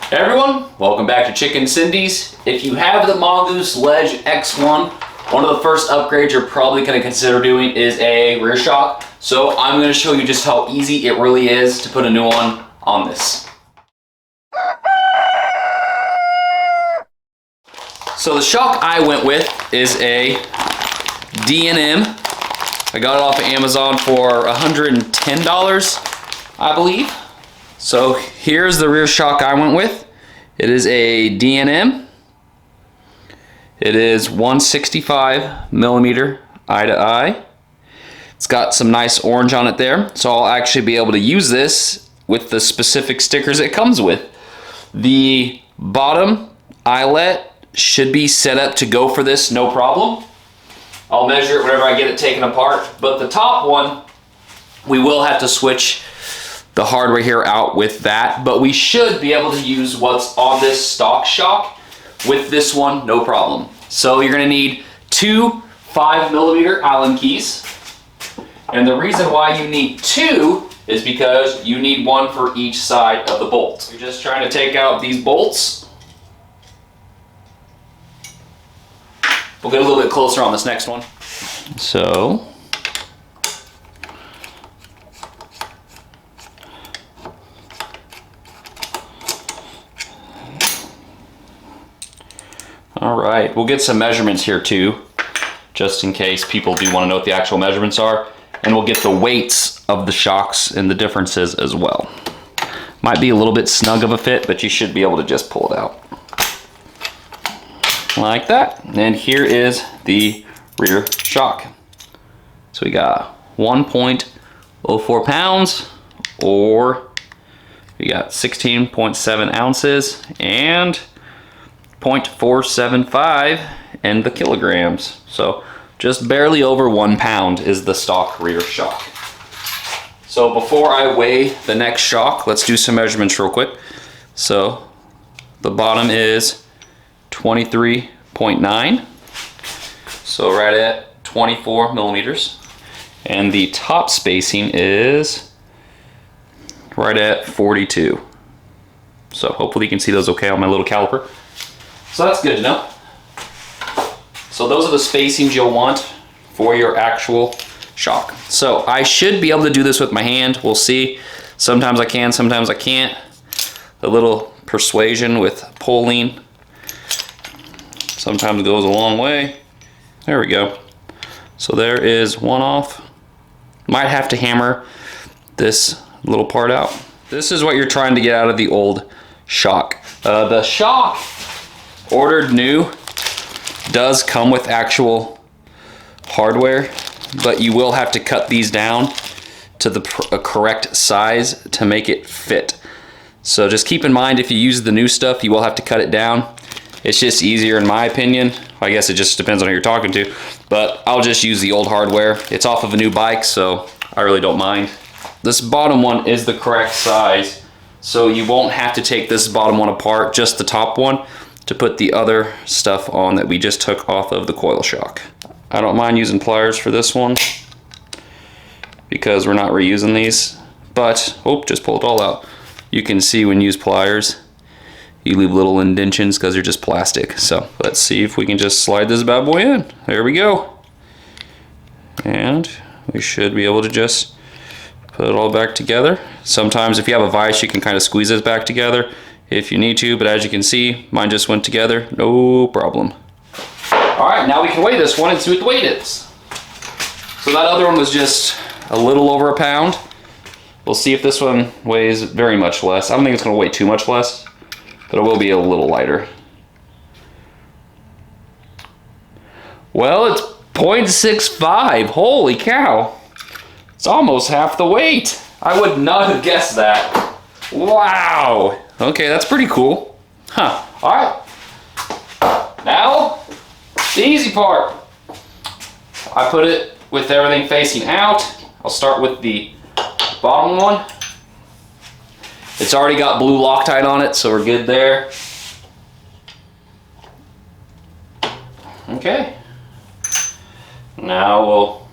Hey everyone, welcome back to Chicken Cindy's. If you have the Mongoose Ledge X1, one of the first upgrades you're probably going to consider doing is a rear shock. So I'm going to show you just how easy it really is to put a new one on this. So the shock I went with is a D&M. I got it off of Amazon for $110, I believe. So here's the rear shock I went with. It is a D&M. It is 165 millimeter eye to eye. It's got some nice orange on it there, so I'll actually be able to use this with the specific stickers it comes with. The bottom eyelet should be set up to go for this, no problem. I'll measure it whenever I get it taken apart, but the top one, we will have to switch the hardware here out with that, but we should be able to use what's on this stock shock with this one, no problem. So you're gonna need two 5mm Allen keys. And the reason why you need two is because you need one for each side of the bolt. You're just trying to take out these bolts. We'll get a little bit closer on this next one. So, all right, we'll get some measurements here too, just in case people do want to know what the actual measurements are. And we'll get the weights of the shocks and the differences as well. Might be a little bit snug of a fit, but you should be able to just pull it out. Like that. And here is the rear shock. So we got 1.04 pounds, or we got 16.7 ounces, and 0.475 in the kilograms. So just barely over 1 pound is the stock rear shock. So before I weigh the next shock, let's do some measurements real quick. So the bottom is 23.9, so right at 24 millimeters. And the top spacing is right at 42. So hopefully you can see those okay on my little caliper. So that's good to know. So those are the spacings you'll want for your actual shock. So I should be able to do this with my hand. We'll see. Sometimes I can, sometimes I can't. A little persuasion with pulling sometimes goes a long way. There we go. So there is one off. Might have to hammer this little part out. This is what you're trying to get out of the old shock. The shock ordered new does come with actual hardware, but you will have to cut these down to the correct size to make it fit. So just keep in mind, if you use the new stuff, you will have to cut it down. It's just easier in my opinion. I guess it just depends on who you're talking to, but I'll just use the old hardware. It's off of a new bike, so I really don't mind. This bottom one is the correct size, so you won't have to take this bottom one apart, just the top one, to put the other stuff on that we just took off of the coil shock. I don't mind using pliers for this one because we're not reusing these, but just pull it all out. You can see when you use pliers, you leave little indentions because they're just plastic. So let's see if we can just slide this bad boy in. There we go. And we should be able to just put it all back together. Sometimes if you have a vise, you can kind of squeeze this back together if you need to, but as you can see, mine just went together, no problem. All right, now we can weigh this one and see what the weight is. So that other one was just a little over a pound. We'll see if this one weighs very much less. I don't think it's gonna weigh too much less, but it will be a little lighter. Well, it's 0.65, holy cow. It's almost half the weight. I would not have guessed that. Wow. Okay, that's pretty cool. Huh, all right. Now, the easy part. I put it with everything facing out. I'll start with the bottom one. It's already got blue Loctite on it, so we're good there. Okay. Now we'll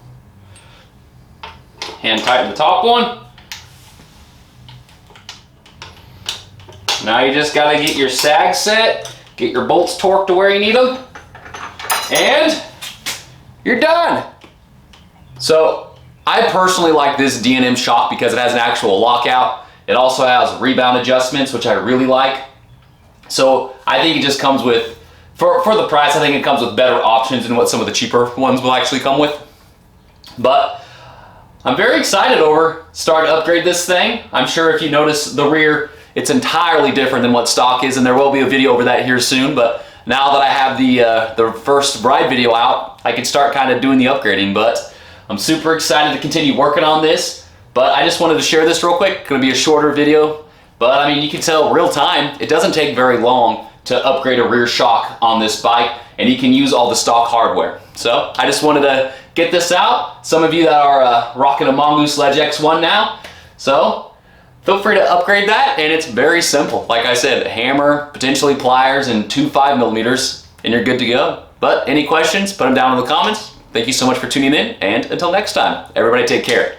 hand tighten the top one. Now you just gotta get your sag set, get your bolts torqued to where you need them, and you're done. So I personally like this D&M shock because it has an actual lockout. It also has rebound adjustments, which I really like. So I think it just comes with, for the price, I think it comes with better options than what some of the cheaper ones will actually come with. But I'm very excited over starting to upgrade this thing. I'm sure if you notice the rear, it's entirely different than what stock is, and there will be a video over that here soon. But now that I have the first bride video out, I can start kind of doing the upgrading. But I'm super excited to continue working on this. But I just wanted to share this real quick. It's gonna be a shorter video. But I mean, you can tell real time, it doesn't take very long to upgrade a rear shock on this bike, and you can use all the stock hardware. So I just wanted to get this out. Some of you that are rocking a Mongoose Ledge X1 now, so feel free to upgrade that, and it's very simple. Like I said, a hammer, potentially pliers, and 2 5mm, and you're good to go. But any questions, put them down in the comments. Thank you so much for tuning in, and until next time, everybody take care.